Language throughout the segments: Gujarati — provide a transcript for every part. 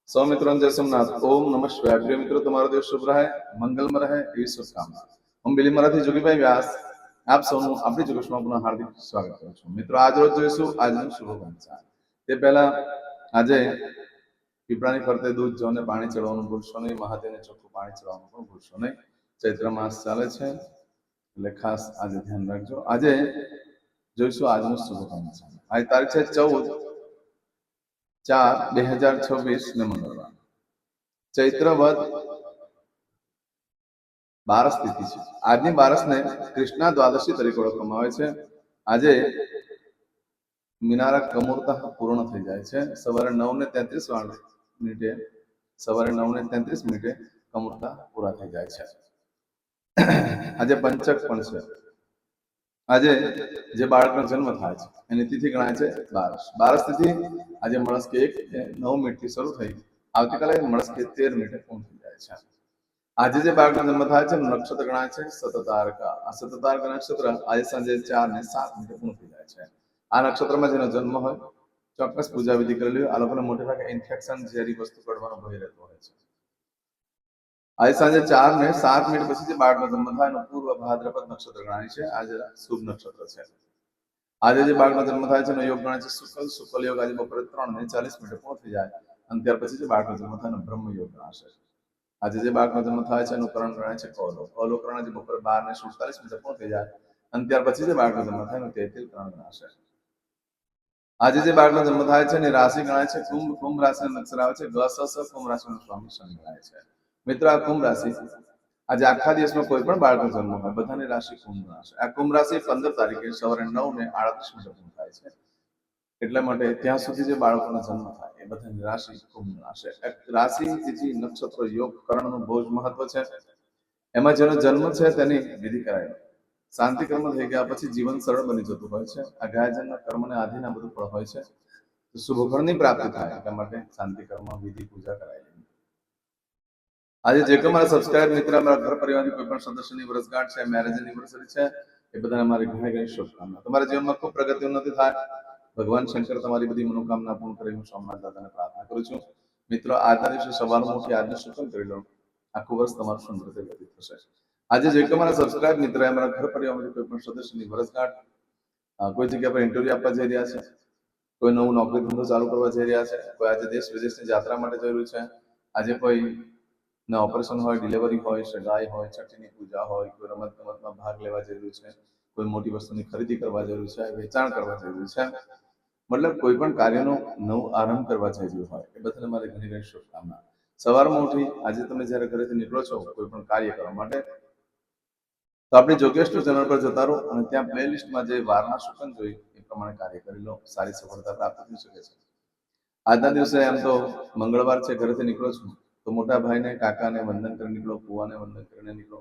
सौ मित्रों जय सोमनाथ। ओम नमः शिवाय। प्रिय मित्रों, તમારો દિવસ શુભ રહે, મંગલમય રહે એવી શુભકામના। હું બિલીમરાથી જોગીભાઈ વ્યાસ આપ સૌનું આપણી જોગેશમાં પુનઃ હાર્દિક સ્વાગત કરું છું। મિત્રો, આજ રોજ જોઈશું આજનું શુભ પંચાંગ। તે પહેલા આજે પીપળાની ફરતે દૂધ જવને પાણી ચડવાનું ભૂલશો નહીં, મહાદેવને ચોખ્ખું પાણી ચડવાનું પણ ભૂલશો નહીં। ચૈત્ર માસ ચાલે છે એટલે ખાસ આજે ધ્યાન રાખજો। આજે જોઈશું આજનું શુભ પંચાંગ। આજે તારીખ છે 14/4/2026 ને મંગળવાર, ચૈત્ર વદ 12 તિથિ છે। આજની 12 કૃષ્ણા દ્વાદશી તરીકે ઓળખવામાં આવે છે। આજે મિનારા કમુરતા પૂર્ણ થઈ જાય છે। સવારે 9:33 કમુરતા પૂરા થઈ જાય છે। આજે પંચક પણ છે। આજે જે બાળકનો જન્મ થાય છે એની તિથિ ગણાય છે 12 તિથિ। આજે મળસ્કે 1:09 શરૂ થઈ આવતીકાલે મળસ્કે 13 પૂર્ણ થઈ જાય છે। આજે જે બાળકનો જન્મ થાય છે નક્ષત્ર ગણાય છે સતતારકા। આ સતતારકા નક્ષત્ર આજે સાંજે 4:07 પૂર્ણ થઈ જાય છે। આ નક્ષત્રમાં જેનો જન્મ હોય ચોક્કસ પૂજા વિધિ કરેલી હોય। આ લોકોને મોટે ભાગે ઇન્ફેક્શન ઝેરી વસ્તુ પડવાનો ભય રહેતો હોય છે। આજે સાંજે 4:07 પછી જે બાળકનો જન્મ થાય એનો પૂર્વ ભાદ્રપદ નક્ષત્ર ગણાય છે। આજે શુભ નક્ષત્ર છે। આજે જે બાળકનો જન્મ થાય છે એનો યોગ ગણાય છે શુક્લ યોગ। આજે બપોરે 3:40 પૂર્ણ થઈ જાય અને ત્યાર પછી જે બાળકનો જન્મ થાય એનો બ્રહ્મ યોગ ગણાશે। આજે જે બાળકનો જન્મ થાય છે એનું કરણ ગણાય છે કૌલો। કૌલો કરણ આજે બપોરે 12:47 પૂર્ણ થઈ જાય અને ત્યાર પછી જે બાળકનો જન્મ થાય એનું તેતિલ કરણ ગણાશે। આજે જે બાળકનો જન્મ થાય છે એની રાશિ ગણાય છે કુંભ। કુંભ રાશિનો નક્ષત્ર આવે છે ગ સ સ। કુંભ રાશિનો સ્વામી શનિ ગણાય છે। મિત્રો, આ કુંભ રાશિ આજે આખા દિવસમાં કોઈ પણ બાળકનો જન્મ હોય બધાની રાશિ કુંભ ગણાશે। આ કુંભ રાશિ 15 તારીખે સવારે 9:38 પૂર્ણ થાય છે। એટલા માટે ત્યાં સુધી જે બાળકોનો જન્મ થાય એ બધાની રાશિ કુંભ ગણાશે। રાશિ તિથિ નક્ષત્ર યોગ કરણનું બહુ જ મહત્વ છે। એમાં જેનો જન્મ છે તેની વિધિ કરાય। શાંતિ કર્મ થઈ ગયા પછી જીવન સરળ બની જતું હોય છે। આ ગાયજનના કર્મને આધીન આ બધું ફળ હોય છે। શુભ ફળની પ્રાપ્તિ થાય એટલા માટે શાંતિ કર્મ વિધિ પૂજા કરાય। આજે જે કોઈ મારા સબસ્ક્રાઇબ મિત્ર, મારા ઘર પરિવારની કોઈ પણ સદસ્યની વર્ષગાંઠ છે, મેરેજ એનિવર્સરી છે, એ બધાને મારી ઘણી ઘણી શુભકામના। તમારા જીવનમાં ખૂબ પ્રગતિ ઉન્નતિ થાય। ભગવાન શંકર તમારી બધી મનોકામના પૂર્ણ કરે હું સોમનાથ દાદાને પ્રાર્થના કરું છું। મિત્રો, આજના દિવસે સવારમાં ઉઠી આજનું શુકન કરી લો, આખું વર્ષ તમારું સુંદર રીતે વ્યતીત થશે। આજે જે કોઈ મારા સબસ્ક્રાઇબ મિત્ર, મારા ઘર પરિવારમાંથી કોઈ પણ સદસ્યની વર્ષગાંઠ, કોઈ જગ્યા પર ઇન્ટરવ્યુ આપવા જઈ રહ્યા છે, કોઈ નવું નોકરી ધંધો ચાલુ કરવા જઈ રહ્યા છે, કોઈ આજે દેશ વિદેશની યાત્રા માટે જઈ રહ્યું છે, આજે કોઈ ના ઓપરેશન હોય, ડિલિવરી હોય, સગાઈ હોય, છઠ્ઠીની પૂજા હોય, કોઈ રમત ગમતમાં ભાગ લેવા જઈ રહ્યું છે, કોઈ મોટી વસ્તુની ખરીદી કરવા જઈ રહ્યું છે, વેચાણ કરવા જઈ રહ્યું છે, મતલબ કોઈ પણ કાર્યનો નવો આરંભ કરવા જઈ રહ્યું હોય એ બધાને મારી ઘણી ઘણી શુભકામના। સવારમાં ઉઠી આજે તમે જ્યારે ઘરેથી નીકળો છો કોઈ પણ કાર્ય કરવા માટે તો આપણી જોગેશ્વર ચેનલ પર જતા રહો અને ત્યાં પ્લેલિસ્ટમાં જે વારના શુકન જોઈ એ પ્રમાણે કાર્ય કરી લો, સારી સફળતા પ્રાપ્ત થઈ શકે છે। આજના દિવસે એમ તો મંગળવાર છે, ઘરેથી નીકળો છું તો મોટા ભાઈને કાકાને વંદન કરી નીકળો, ફુવાને વંદન કરીને નીકળો,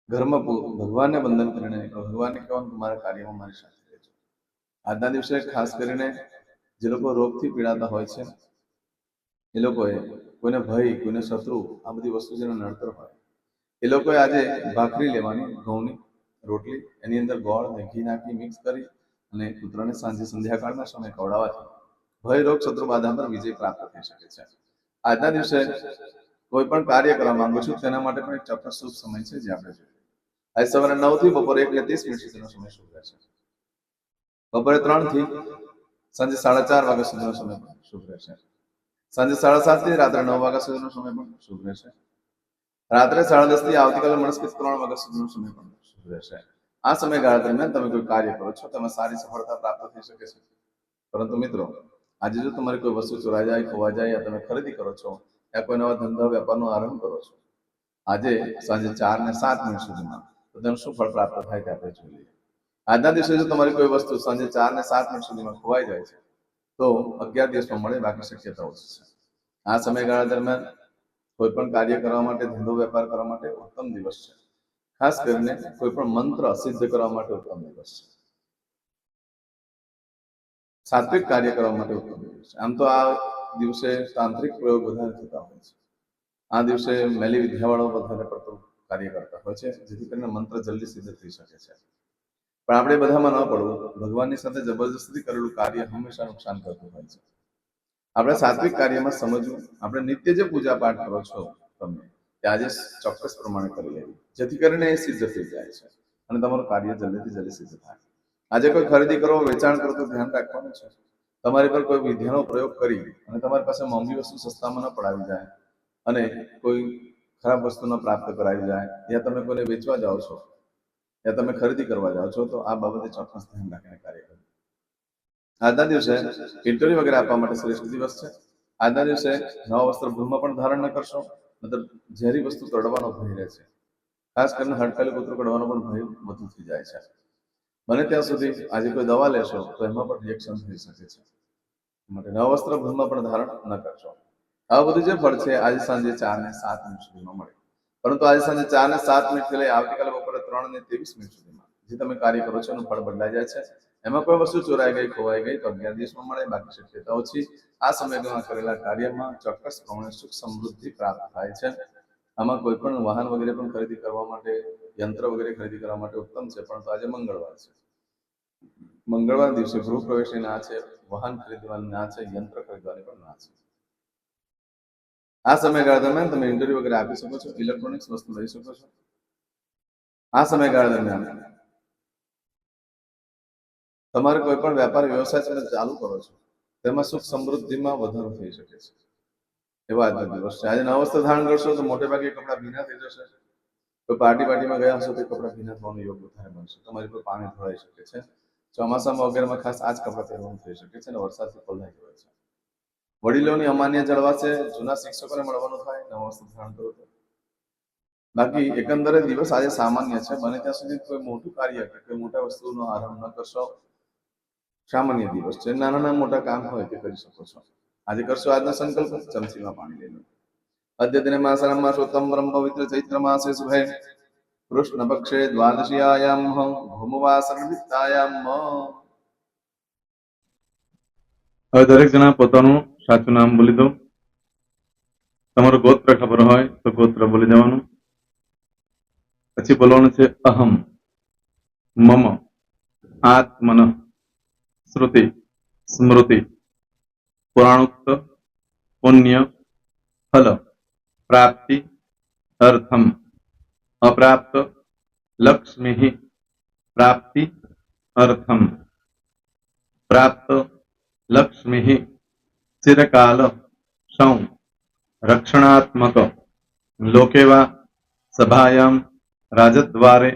ઘરમાં ભગવાનને વંદન કરીને નીકળો। ભગવાનને કહેવાનું તમારા કાર્યમાં મારી સાથે રહેજો। આજના દિવસે ખાસ કરીને જે લોકો રોગથી પીડાતા હોય છે એ લોકોએ કોઈને ભય, કોઈને શત્રુ, આ બધી વસ્તુ જેને નડતર હોય એ લોકોએ આજે ભાખરી લેવાની, ઘઉંની રોટલી, એની અંદર ગોળ અને ઘી નાખી મિક્સ કરી અને પુત્રને સાંજે સંધ્યાકાળના સમયે ખવડાવવાથી ભય, રોગ, શત્રુ બાધા પર વિજય પ્રાપ્ત થઈ શકે છે। આજના દિવસે કોઈ પણ કાર્ય કરવા માંગુ છું તેના માટે પણ એક ચોક્કસ શુભ સમય છે જે આપણે જોઈએ। આજે સવારે 9 થી બપોરે 1:30 સુધીનો સમય શુભ રહેશે। બપોરે 3 થી સાંજે 4:30 વાગ્યા સુધીનો સમય પણ શુભ રહેશે। સાંજે 7:30 થી રાત્રે 9 વાગ્યા સુધીનો સમય પણ શુભ રહેશે। રાત્રે 10:30 થી આવતીકાલે મળસ્કે 3 વાગ્યા સુધીનો સમય પણ શુભ રહેશે। આ સમયગાળા દરમિયાન તમે કોઈ કાર્ય કરો છો તેમાં સારી સફળતા પ્રાપ્ત થઈ શકે છે। પરંતુ મિત્રો, આજે જો તમારી કોઈ વસ્તુ ચોરાઈ જાય, ખોવાઈ જાય, યા તમે ખરીદી કરો છો, યા કોઈ નવા ધંધા વેપારનો આરંભ કરો છો, આજે સાંજે 4:07 સુધીમાં તો તેનું શું ફળ પ્રાપ્ત થાય તે આપણે જોઈ લઈએ। આજના દિવસે જો તમારી કોઈ વસ્તુ સાંજે 4:07 સુધીમાં ખોવાઈ જાય છે તો 11 દિવસમાં મળે, બાકી શક્યતા ઓછી છે। આ સમયગાળા દરમિયાન કોઈ પણ કાર્ય કરવા માટે, ધંધો વેપાર કરવા માટે ઉત્તમ દિવસ છે। ખાસ કરીને કોઈ પણ મંત્ર સિદ્ધ કરવા માટે ઉત્તમ દિવસ છે। સાત્વિક કાર્ય કરવા માટે ઉત્તમ દિવસ છે। આમ તો આ દિવસે તાંત્રિક પ્રયોગ વધારે થતા હોય છે। આ દિવસે મેલી વિદ્યાવાળો વધારે પડતો કાર્ય કરતા હોય છે જેથી કરીને મંત્ર જલ્દી સિદ્ધ થઈ શકે છે। પણ આપણે બધામાં ન પડવું। ભગવાનની સાથે જબરજસ્તી કરેલું કાર્ય હંમેશા નુકસાન કરતું હોય છે। આપણે સાત્વિક કાર્યમાં સમજવું, આપણે નિત્ય જે પૂજા પાઠ કરો છો તમે તે આજે ચોક્કસ પ્રમાણે કરી લેવી, જેથી કરીને એ સિદ્ધ થઈ જાય છે અને તમારું કાર્ય જલ્દીથી જલ્દી સિદ્ધ થાય. આજે કોઈ ખરીદી કરો, વેચાણ કરો તો ધ્યાન રાખવાનું છે. તમારી પર કોઈ વિધિનો પ્રયોગ કરી અને તમારી પાસે મોંઘી વસ્તુ સસ્તામાં ન પડાવી જાય અને કોઈ ખરાબ વસ્તુ ન પ્રાપ્ત કરાવી જાય, યા તમે કોઈને વેચવા જાઓ છો યા તમે ખરીદી કરવા જાઓ છો, તો આ બાબતે ચોક્કસ ધ્યાન રાખીને કાર્ય કરવું. આજના દિવસે ઇન્ટરવ્યુ વગેરે આપવા માટે શ્રેષ્ઠ દિવસ છે. આજના દિવસે નવા વસ્ત્ર ભૂલમાં પણ ધારણ ન કરશો, મતલબ ઝેરી વસ્તુ તળવાનો ભય રહે છે. ખાસ કરીને હડકાયેલું કૂતરું કડવાનો પણ ભય વધુ થઈ જાય છે. બને ત્યાં સુધી આજે કોઈ દવા લેશો તો એમાં પણ રિએક્શન થઈ શકે છે, માટે નવા વસ્ત્ર ભૂલમાં પણ ધારણ ન કરશો. આ બધું જે ફળ છે આજે સાંજે 4 ને 7 મિનિટ સુધીમાં મળે, પરંતુ આજે સાંજે 4 ને 7 મિનિટ લઈ આવતીકાલે બપોરે 3 ને 23 મિનિટ સુધીમાં જે તમે કાર્ય કરો છો એનું ફળ બદલાઈ જાય છે. એમાં કોઈ વસ્તુ ચોરાઈ ગઈ, ખોવાઈ ગઈ તો 11 દિવસમાં મળે, બાકી શક્યતા ઓછી. આ સમયગાળામાં કરેલા કાર્યમાં ચોક્કસ પ્રમાણે સુખ સમૃદ્ધિ પ્રાપ્ત થાય છે. આમાં કોઈ પણ વાહન વગેરે પણ ખરીદી કરવા માટે, યંત્ર વગેરે ખરીદી કરવા માટે ઉત્તમ છે, પરંતુ આજે મંગળવાર છે. મંગળવાર દિવસે ગૃહ પ્રવેશની ના છે, વાહન ખરીદવાની ના છે, યંત્ર ખરીદવાની પણ ના છે. આ સમયગાળા દરમિયાન તમે ઇન્ટરવ્યુ વગેરે આપી શકો છો, ઇલેક્ટ્રોનિક્સ વસ્તુ લઈ શકો છો. આ સમયગાળા દરમિયાન તમારે કોઈ પણ વેપાર વ્યવસાય તમે ચાલુ કરો છો તેમાં સુખ સમૃદ્ધિમાં વધારો થઈ શકે છે, એવા આજનો દિવસ છે. આજે નવા વસ્ત્ર ધારણ કરશો તો મોટે ભાગે કપડાં ભીના થઈ જશે. કોઈ પાર્ટીમાં ગયા હશો તો કપડાં ભીના થવાનું યોગ વધારે બનશે, તમારી પર પાણી ઢોળાઈ શકે છે. ચોમાસામાં વગેરેમાં ખાસ આ જ કપડાં પહેરવાનું થઈ શકે છે અને વરસાદથી પલળાઈ જવાય છે. વડીલોની અમાન્ય જળવાશે, જૂના શિક્ષકોને મળવાનું થાય નવા વસ્ત્ર ધારણ કરો તો. બાકી એકંદરે દિવસ આજે સામાન્ય છે. બને ત્યાં સુધી કોઈ મોટું કાર્ય કે કોઈ મોટા વસ્તુનો આરંભ ન કરશો. સામાન્ય દિવસ છે, નાના મોટા કામ હોય તે કરી શકો છો. આજે કરશો આજનો સંકલ્પ, ચમચીમાં પાણી લઈ લો. અદ્ય દિને માસરમ માસોત્તમ પરમ પવિત્ર ચૈત્ર માસે શુભે કૃષ્ણ પક્ષે દ્વાદશીયાયામ ભૌમવાસરણિતાયામ. હવે દરેક જણા પોતાનું સાચું નામ બોલી દો. તમારું ગોત્ર ખબર હોય તો ગોત્ર બોલી દેવાનું. પછી બોલવાનું છે અહમ, મમ, આત્મન, શ્રુતિ, સ્મૃતિ, પુરાણોક્ત, પુણ્ય, ફલ, પ્રાપ્તિ, અર્થમ, અપ્રાપ્ત, લક્ષ્મી, પ્રાપ્તિ, અર્થમ, પ્રાપ્ત, લક્ષ્મી, ચિરકાલ, સૌ, રક્ષણાત્મક, લોકેવા, સભાયામ, રાજદ્વારે,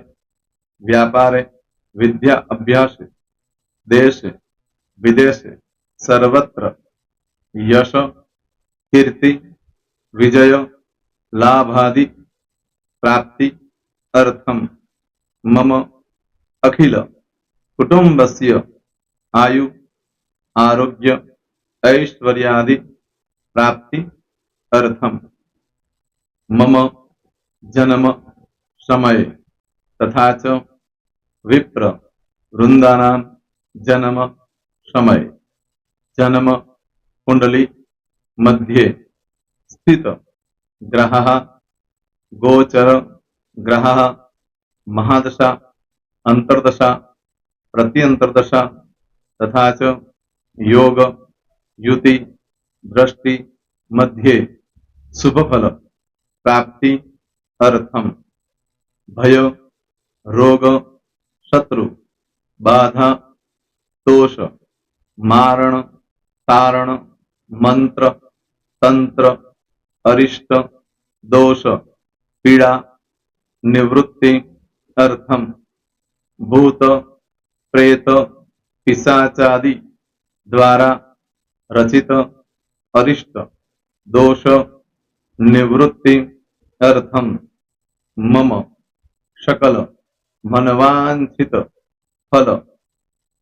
વ્યાપારે, વિદ્યા અભ્યાસે, દેશે વિદેશે, સર્વત્ર, યશ, કીર્તિ, વિજય, લાભાદि, પ્રાપ્તિ, અર્થમ, મમ, અખિલ, કુટુંબસ્ય, આયુ, આરોગ્ય, ऐश्वर्यादि, प्राप्ति, अर्थम, मम, जन्म, समय, तथा च विप्र, वृंदानां, जन्म, समय, जन्म, कुंडली, मध्ये, स्थित, ग्रहः, गोचर, ग्रहः, महादशा, अंतर्दशा, प्रत्यंतर्दशा, तथा च योग, युति, दृष्टि, मध्ये, शुभ फल, प्राप्ति, अर्थम, भय, रोग, शत्रु, बाधा, दोष, मारण, तारण, मंत्र, तंत्र, अरिष्ट, दोष, पीड़ा, निवृत्ति, अर्थम, भूत, प्रेत, पिशाचादि द्वारा रचित अरिष्ट, दोष, निवृत्ति, अर्थम, मम, सकल, मनवांछित फल.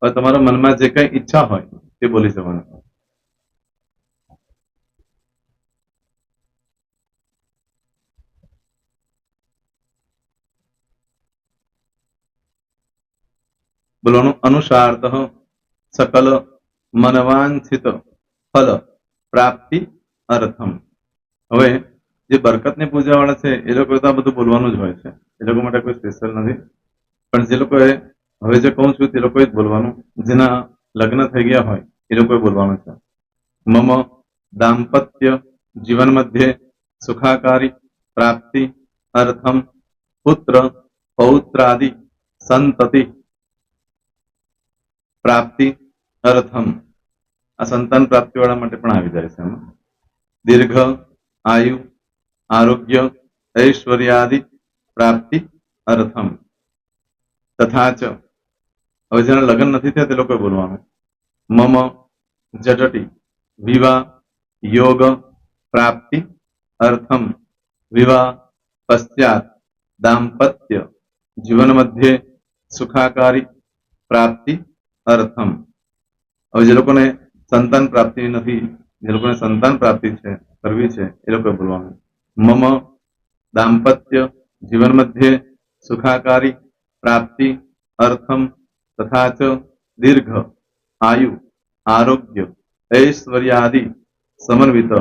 હવે તમારા મનમાં જે કઈ ઈચ્છા હોય તે બોલી જવાનું. બોલવાનું અનુસારત સકલ મનવાંછિત ફલ પ્રાપ્તિ અર્થમ. હવે જે બરકતની પૂજા વાળા છે એ લોકો તો આ બધું બોલવાનું જ હોય છે, એ લોકો માટે કોઈ સ્પેશિયલ નથી. પણ જે લોકોએ હવે જે કહું છું તે લોકોએ જ બોલવાનું, જેના લગ્ન થઈ ગયા હોય એ લોકોએ બોલવાનું છે. મમ दाम्पत्य जीवन मध्ये सुखाकारी प्राप्ति अर्थम पुत्र पौत्रादि संतति प्राप्ति अर्थम आ संतान प्राप्ति वाला माटे पण आवी जाय छे। दीर्घ आयु आरोग्य ऐश्वर्यादि प्राप्ति अर्थम तथा च હવે જેના લગ્ન નથી થયા તે લોકોએ બોલવાનું મમ જટટી વિવાહ योग प्राप्ति अर्थम विवाह पश्चात दाम्पत्य जीवन मध्ये सुखाकारी प्राप्ति अर्थम। હવે જે લોકોને સંતાન પ્રાપ્તિ નથી, જે લોકોને સંતાન પ્રાપ્તિ છે કરવી છે એ લોકોએ બોલવાનું મમ दाम्पत्य जीवन मध्ये सुखाकारी प्राप्ति अर्थम तथा च दीर्घ आयु आरोग्य ऐश्वर्यादि समन्वित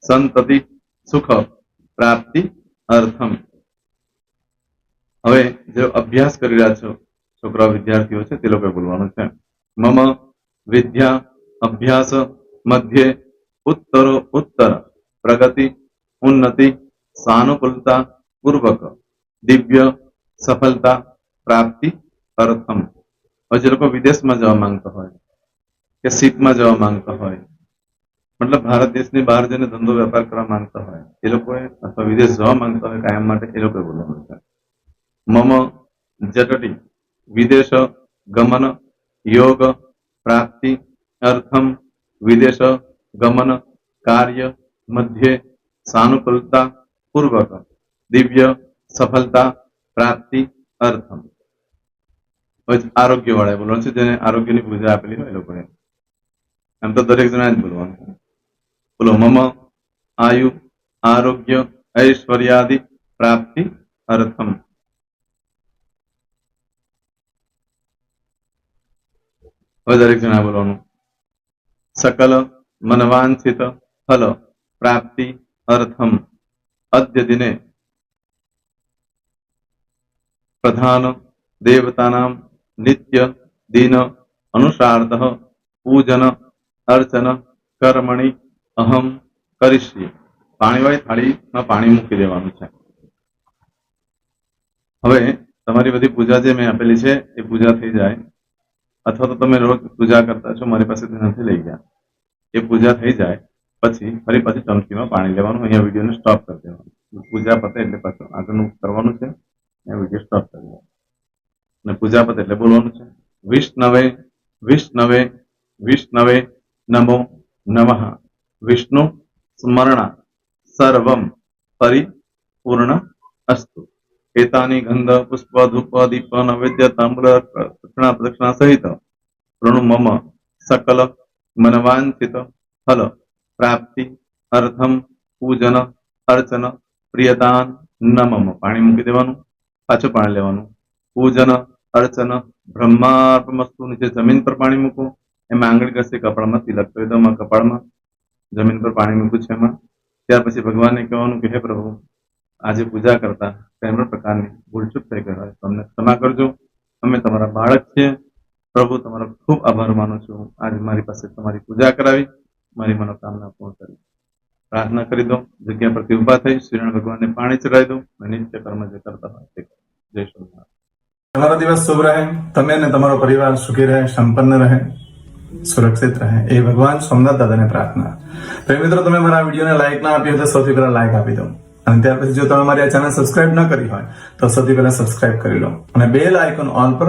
संतति सुख प्राप्ति अर्थम। હવે જે અભ્યાસ કરી રહ્યા છો છોકરા વિદ્યાર્થીઓ છે તે લોકોએ બોલવાનું છે મમ વિદ્યા અભ્યાસ મધ્યે ઉત્તરો ઉત્તર પ્રગતિ ઉન્નતિ સાનુકૂળતા પૂર્વક દિવ્ય સફળતા પ્રાપ્તિ અર્થમ। હવે જે લોકો વિદેશમાં જવા માંગતા હોય કે સીટમાં જવા માંગતા હોય मतलब भारत देश ની બહાર જઈને ધંધો વેપાર કરવા માંગતા હોય એ લોકોએ અથવા વિદેશ જવા માંગતા હોય કાયમ માટે એ લોકોએ બોલવાનું છે મમ જટટી વિદેશ ગમન योग प्राप्ति अर्थम विदेश गमन कार्य मध्य सानुकूलता पूर्वक दिव्य सफलता प्राप्ति अर्थम। आरोग्य वाળા બોલવાનું છે જેને આરોગ્યની પૂજા આપેલી હોય એ લોકોએ એમ તો દરેક જણા જ બોલવાનું છે बोलो मम आयु आरोग्य ऐश्वर्यादि प्राप्ति अर्थम। दरेक जना बोलवानुं सकल मनवांछित फल प्राप्ति अर्थम अद्य दिने प्रधान देवतानां नित्य दिन अनुसारतः पूजन अर्चन कर्मणि अहम करिष्ये। पाणीवाળી થાળીમાં પાણી મૂકી દેવાનું છે। હવે તમારી બધી પૂજા જે મેં આપેલી છે એ પૂજા થઈ જાય અથવા તો તમે રોજ પૂજા કરતા છો મારી પાસેથી નથી લઈ ગયા એ પૂજા થઈ જાય પછી ફરી પાછી ચમચીમાં પાણી લેવાનું અહીંયા વિડીયોને સ્ટોપ કરી દેવાનું પૂજા પતે એટલે પાછું આગળનું કરવાનું છે અહીંયા વિડીયો સ્ટોપ કરી દેવાનો અને પૂજા પતે એટલે બોલવાનું છે વિષ્ણવે વિષ્ણવે વિષ્ણવે નમો નમઃ विष्णु स्मरण सर्वं परिपूर्ण अस्तु। एतानि गंध पुष्प धूप दीप नैवेद्य तांबूल दक्षिणा प्रदक्षिणा सहित प्रणु मम सकल मनवांछित फल प्राप्ति अर्थम पूजन अर्चन प्रियतान न मम। पाणी मूकी देवानुं पाछुं पाणी लेवानुं पूजन अर्चन ब्रह्मार्पणमस्तु। नीचे जमीन पर पाणी मूको एमां आंगળી ઘસી કપાળમાં તિલક કરી દો। કપાળમાં जमीन पर पाणी मूक्યું છે એમાં ત્યાર પછી ભગવાનને કહેવાનું કે હે પ્રભુ આજે પૂજા કરતા કોઈ પણ પ્રકારની ભૂલચૂક થઈ ગઈ હોય તો અમને ક્ષમા કરજો। અમે તમારા બાળક છીએ પ્રભુ તમારો ખૂબ આભાર માનું છું આજે મારી પાસે તમારી પૂજા કરાવી મારી મનોકામના પૂર્ણ કરી। प्रार्थना કરી દો જગ્યા પરથી ઊભા થઈ શ્રીનારાયણ ભગવાનને પાણી ચડાવી દો અને નિત્ય કર્મ જે કરતા હોય તે કરો। જય સોમનાથ। તમારો દિવસ શુભ રહે, તમે અને તમારો પરિવાર સુખી રહે, સંપન્ન રહે, સુરક્ષિત રહે એ ભગવાન સોમનાથ દાદાને પ્રાર્થના। તો મિત્રો તમે મારા વિડીયોને લાઈક ના આપી હોય તો સૌથી પહેલા લાઈક આપી દો અને ત્યાર પછી જો તમે મારી આ ચેનલ સબસ્ક્રાઇબ ન કરી હોય તો સૌથી પહેલા સબસ્ક્રાઇબ કરી લો અને બેલ આઇકોન ઓલ પર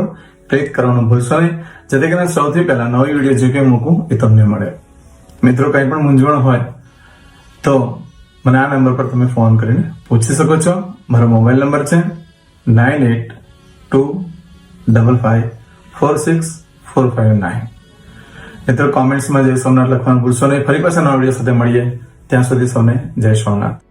ક્લિક કરવાનું ભૂલશો નહીં જેથી કરીને સૌથી પહેલા નવી વિડીયો જે કંઈ મૂકું એ તમને મળે। મિત્રો કંઈ પણ મૂંઝવણ હોય તો મને આ નંબર પર તમે ફોન કરીને પૂછી શકો છો। મારો મોબાઈલ નંબર છે 9825546459। મિત્રો કોમેન્ટ્સમાં જય સોમનાથ લખવાનું ભૂલશો નહીં। ફરી પાછા નવા વિડીયો સાથે મળીએ, ત્યાં સુધી સૌને જય સોમનાથ।